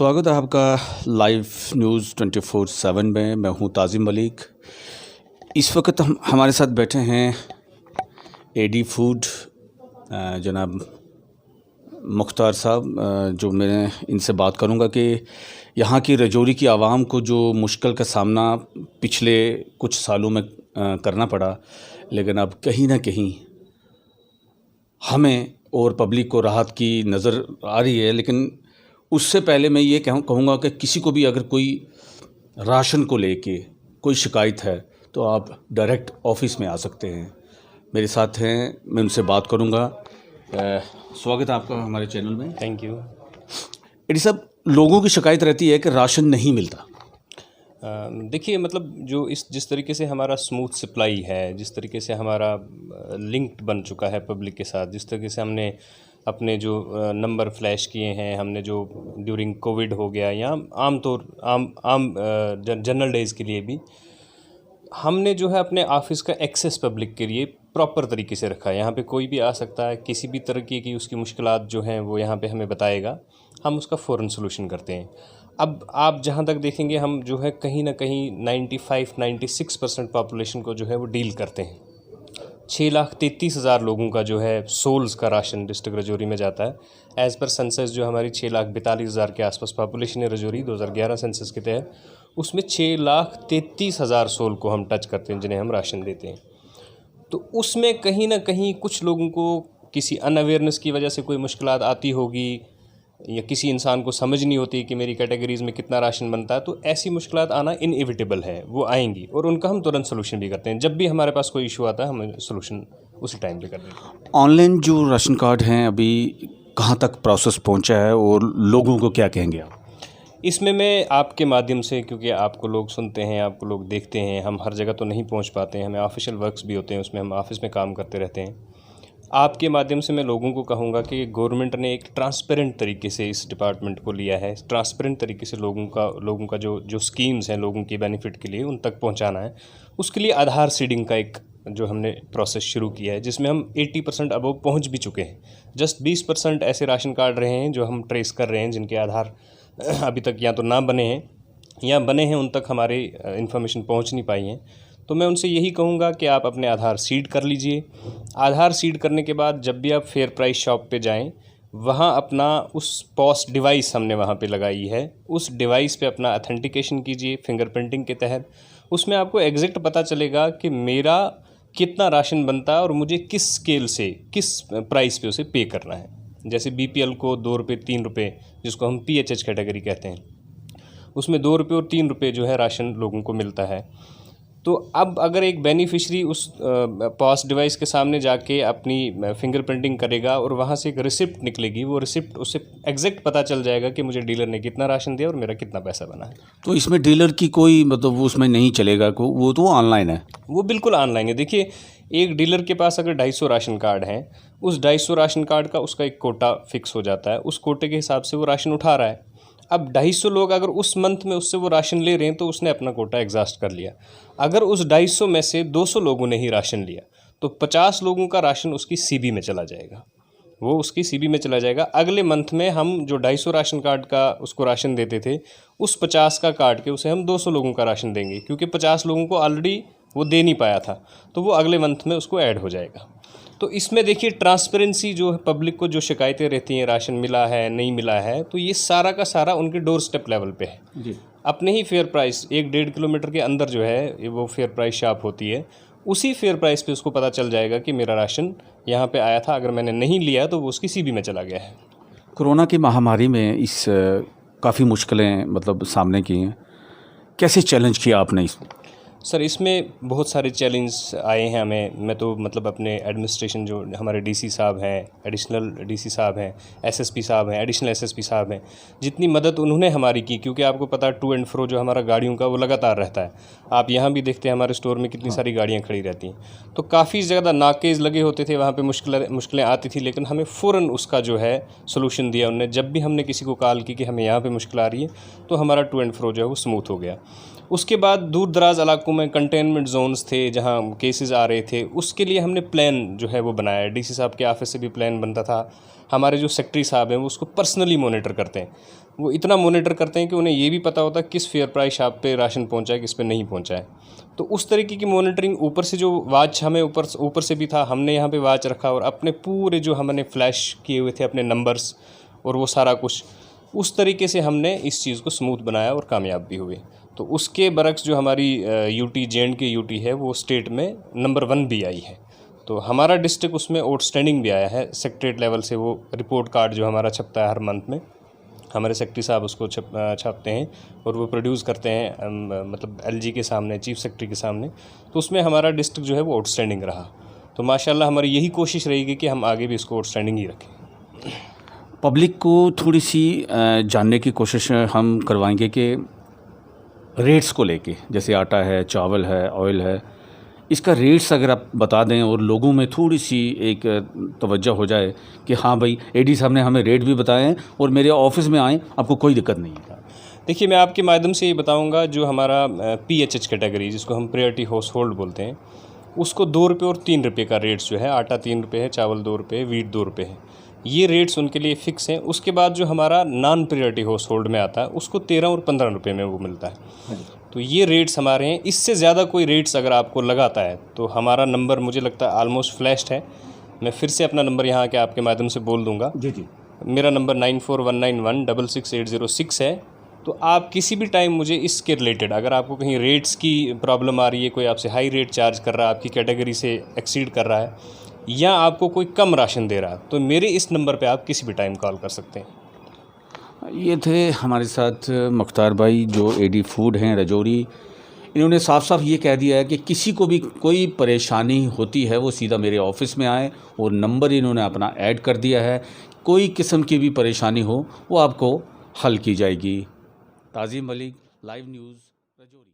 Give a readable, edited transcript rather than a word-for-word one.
स्वागत है आपका लाइव न्यूज़ 24/7 में। मैं हूं ताजिम मलिक। इस वक्त हमारे साथ बैठे हैं एडी फूड जनाब मुख्तार साहब, जो मैं इनसे बात करूंगा कि यहाँ की रजौरी की आवाम को जो मुश्किल का सामना पिछले कुछ सालों में करना पड़ा, लेकिन अब कहीं ना कहीं हमें और पब्लिक को राहत की नज़र आ रही है। लेकिन उससे पहले मैं ये कहूँगा कि किसी को भी अगर कोई राशन को लेके कोई शिकायत है तो आप डायरेक्ट ऑफिस में आ सकते हैं। मेरे साथ हैं, मैं उनसे बात करूँगा। स्वागत है आपका हमारे चैनल में। Thank you. एडी साहब, लोगों की शिकायत रहती है कि राशन नहीं मिलता। देखिए, मतलब जो जिस तरीके से हमारा स्मूथ सप्लाई है, जिस तरीके से हमारा लिंक्ड बन चुका है पब्लिक के साथ, जिस तरीके से हमने अपने जो नंबर फ्लैश किए हैं, हमने जो ड्यूरिंग कोविड हो गया या आम जनरल डेज़ के लिए भी हमने जो है अपने ऑफिस का एक्सेस पब्लिक के लिए प्रॉपर तरीके से रखा है। यहाँ पे कोई भी आ सकता है, किसी भी तरीके की उसकी मुश्किलात जो हैं वो यहाँ पे हमें बताएगा, हम उसका फ़ौरन सोल्यूशन करते हैं। अब आप जहाँ तक देखेंगे, हम जो है कहीं ना कहीं 95-96% पॉपुलेशन को जो है वो डील करते हैं। 6,33,000 लोगों का जो है सोल्स का राशन डिस्ट्रिक्ट रजौरी में जाता है। एज़ पर सेंसस जो हमारी 6,42,000 के आसपास पॉपुलेशन है रजौरी 2011 सेंसस के तहत, उसमें 6,33,000 सोल को हम टच करते हैं, जिन्हें हम राशन देते हैं। तो उसमें कहीं ना कहीं कुछ लोगों को किसी अनअवेयरनेस की वजह से कोई मुश्किलात आती होगी, या किसी इंसान को समझ नहीं होती कि मेरी कैटेगरीज़ में कितना राशन बनता है, तो ऐसी मुश्किलात आना इनएविटेबल है, वो आएंगी और उनका हम तुरंत सोल्यूशन भी करते हैं। जब भी हमारे पास कोई इशू आता है, हम सोल्यूशन उसी टाइम पे कर देते हैं। ऑनलाइन जो राशन कार्ड हैं, अभी कहाँ तक प्रोसेस पहुँचा है और लोगों को क्या कहेंगे आप? इसमें मैं आपके माध्यम से, क्योंकि आपको लोग सुनते हैं, आपको लोग देखते हैं, हम हर जगह तो नहीं पहुंच पाते हैं, हमें ऑफिशियल वर्क्स भी होते हैं, उसमें हम ऑफिस में काम करते रहते हैं। आपके माध्यम से मैं लोगों को कहूँगा कि गवर्नमेंट ने एक ट्रांसपेरेंट तरीके से इस डिपार्टमेंट को लिया है। ट्रांसपेरेंट तरीके से लोगों का जो स्कीम्स हैं लोगों के बेनिफिट के लिए उन तक पहुँचाना है। उसके लिए आधार सीडिंग का एक जो हमने प्रोसेस शुरू किया है, जिसमें हम 80% अबव पहुँच भी चुके हैं। जस्ट 20% ऐसे राशन कार्ड रहे हैं जो हम ट्रेस कर रहे हैं, जिनके आधार अभी तक या तो ना बने हैं या बने हैं, उन तक हमारे इन्फॉर्मेशन पहुंच नहीं पाई हैं। तो मैं उनसे यही कहूँगा कि आप अपने आधार सीड कर लीजिए। आधार सीड करने के बाद जब भी आप फेयर प्राइस शॉप पे जाएं, वहाँ अपना उस पॉस डिवाइस हमने वहाँ पे लगाई है, उस डिवाइस पे अपना अथेंटिकेशन कीजिए फिंगरप्रिंटिंग के तहत। उसमें आपको एग्जैक्ट पता चलेगा कि मेरा कितना राशन बनता है और मुझे किस स्केल से, किस प्राइस पे उसे पे करना है। जैसे BPL को 2 रुपये 3 रुपये, जिसको हम PHH कैटेगरी कहते हैं, उसमें 2 रुपये और 3 रुपये जो है राशन लोगों को मिलता है। तो अब अगर एक बेनिफिशरी उस पॉस डिवाइस के सामने जाके अपनी फिंगरप्रिंटिंग करेगा और वहाँ से एक रिसिप्ट निकलेगी, वो रिसिप्ट उससे एग्जैक्ट पता चल जाएगा कि मुझे डीलर ने कितना राशन दिया और मेरा कितना पैसा बना है। तो इसमें डीलर की कोई मतलब वो उसमें नहीं चलेगा, वो तो ऑनलाइन है? वो बिल्कुल ऑनलाइन है। देखिए, एक डीलर के पास अगर 250 राशन कार्ड हैं, उस 250 राशन कार्ड का उसका एक कोटा फिक्स हो जाता है, उस कोटे के हिसाब से वो राशन उठा रहा है। अब 250 लोग अगर उस मंथ में उससे वो राशन ले रहे हैं, तो उसने अपना कोटा एग्जॉस्ट कर लिया। अगर उस 250 में से 200 लोगों ने ही राशन लिया, तो 50 लोगों का राशन उसकी CB में चला जाएगा, वो उसकी CB में चला जाएगा। अगले मंथ में हम जो 250 राशन कार्ड का उसको राशन देते थे, उस 50 का काट के उसे हम 200 लोगों का राशन देंगे, क्योंकि 50 लोगों को ऑलरेडी वो दे नहीं पाया था, तो वो अगले मंथ में उसको ऐड हो जाएगा। तो इसमें देखिए, ट्रांसपेरेंसी जो है, पब्लिक को जो शिकायतें रहती हैं, राशन मिला है नहीं मिला है, तो ये सारा का सारा उनके डोर स्टेप लेवल पे है जी। अपने ही फेयर प्राइस 1-1.5 किलोमीटर के अंदर जो है वो फेयर प्राइस शॉप होती है, उसी फेयर प्राइस पे उसको पता चल जाएगा कि मेरा राशन यहाँ पे आया था, अगर मैंने नहीं लिया तो वो उसकी CB में चला गया है। कोरोना की महामारी में इस काफ़ी मुश्किलें मतलब सामने की हैं, कैसे चैलेंज किया आपने इसमें? सर, इसमें बहुत सारे चैलेंज आए हैं हमें। मैं तो मतलब अपने एडमिनिस्ट्रेशन, जो हमारे DC साहब हैं, एडिशनल DC साहब हैं, SSP साहब हैं, एडिशनल SSP साहब हैं, जितनी मदद उन्होंने हमारी की, क्योंकि आपको पता है टू एंड फ्रो जो हमारा गाड़ियों का वो लगातार रहता है। आप यहाँ भी देखते हैं हमारे स्टोर में कितनी सारी गाड़ियाँ खड़ी रहती हैं, तो काफ़ी ज़्यादा नाकेज़ लगे होते थे, वहाँ पर मुश्किलें आती थी, लेकिन हमें फ़ौरन उसका जो है सोल्यूशन दिया उन्होंने। जब भी हमने किसी को कॉल की कि हमें यहाँ पर मुश्किल आ रही है, तो हमारा टू एंड फ्रो जो है वो स्मूथ हो गया। उसके बाद दूर दराज इलाकों में कंटेनमेंट जोन्स थे जहाँ केसेस आ रहे थे, उसके लिए हमने प्लान जो है वो बनाया है। डीसी साहब के ऑफिस से भी प्लान बनता था। हमारे जो सेक्रेटरी साहब हैं वो उसको पर्सनली मॉनिटर करते हैं। वो इतना मॉनिटर करते हैं कि उन्हें ये भी पता होता है किस फेयर प्राइस शॉप पे राशन पहुंचा है, किस पे नहीं पहुंचा है। तो उस तरीके की मॉनिटरिंग ऊपर से जो वाच हमें ऊपर से भी था, हमने यहाँ पे वाच रखा और अपने पूरे जो हमने फ्लैश किए हुए थे अपने नंबर्स और वो सारा कुछ, उस तरीके से हमने इस चीज़ को स्मूथ बनाया और कामयाब भी हुए। तो उसके बरक्स जो हमारी यूटी JNK यूटी है वो स्टेट में नंबर 1 भी आई है। तो हमारा डिस्ट्रिक्ट उसमें आउटस्टैंडिंग भी आया है सेक्रेटरीट लेवल से। वो रिपोर्ट कार्ड जो हमारा छपता है हर मंथ में, हमारे सेक्रेटरी साहब उसको छापते हैं और वो प्रोड्यूस करते हैं मतलब LG के सामने, चीफ सेक्रेटरी के सामने। तो उसमें हमारा डिस्ट्रिक्ट जो है वो आउटस्टैंडिंग रहा। तो माशाल्लाह हमारी यही कोशिश रहेगी कि हम आगे भी इसको आउटस्टैंडिंग ही रखें। पब्लिक को थोड़ी सी जानने की कोशिश हम करवाएंगे कि रेट्स को लेके, जैसे आटा है, चावल है, ऑयल है, इसका रेट्स अगर आप बता दें और लोगों में थोड़ी सी एक तवज्जो हो जाए कि हाँ भाई AD साहब ने हमें रेट भी बताए हैं और मेरे ऑफिस में आएँ, आपको कोई दिक्कत नहीं है। देखिए, मैं आपके माध्यम से ये बताऊंगा, जो हमारा PHH कैटेगरी जिसको हम प्रायोरिटी हाउस होल्ड बोलते हैं, उसको 2 रुपये और 3 रुपये का रेट्स जो है, आटा 3 रुपये है, चावल 2 रुपये है, वीट 2 रुपये है, ये रेट्स उनके लिए फ़िक्स हैं। उसके बाद जो हमारा नॉन प्रायोरिटी हाउस होल्ड में आता है उसको 13 और 15 रुपये में वो मिलता है। तो ये रेट्स हमारे हैं। इससे ज़्यादा कोई रेट्स अगर आपको लगाता है तो हमारा नंबर मुझे लगता है ऑलमोस्ट फ्लैश्ड है। मैं फिर से अपना नंबर यहाँ के आपके माध्यम से बोल दूँगा। जी। मेरा नंबर 9419166806 है। तो आप किसी भी टाइम मुझे इसके रिलेटेड, अगर आपको कहीं रेट्स की प्रॉब्लम आ रही है, कोई आपसे हाई रेट चार्ज कर रहा है, आपकी कैटेगरी से एक्सीड कर रहा है, या आपको कोई कम राशन दे रहा है, तो मेरे इस नंबर पे आप किसी भी टाइम कॉल कर सकते हैं। ये थे हमारे साथ मुख्तार भाई जो AD फूड हैं रजौरी। इन्होंने साफ साफ ये कह दिया है कि किसी को भी कोई परेशानी होती है वो सीधा मेरे ऑफिस में आए, और नंबर इन्होंने अपना ऐड कर दिया है। कोई किस्म की भी परेशानी हो वो आपको हल की जाएगी। Tazeem Malik, live news, Rajouri.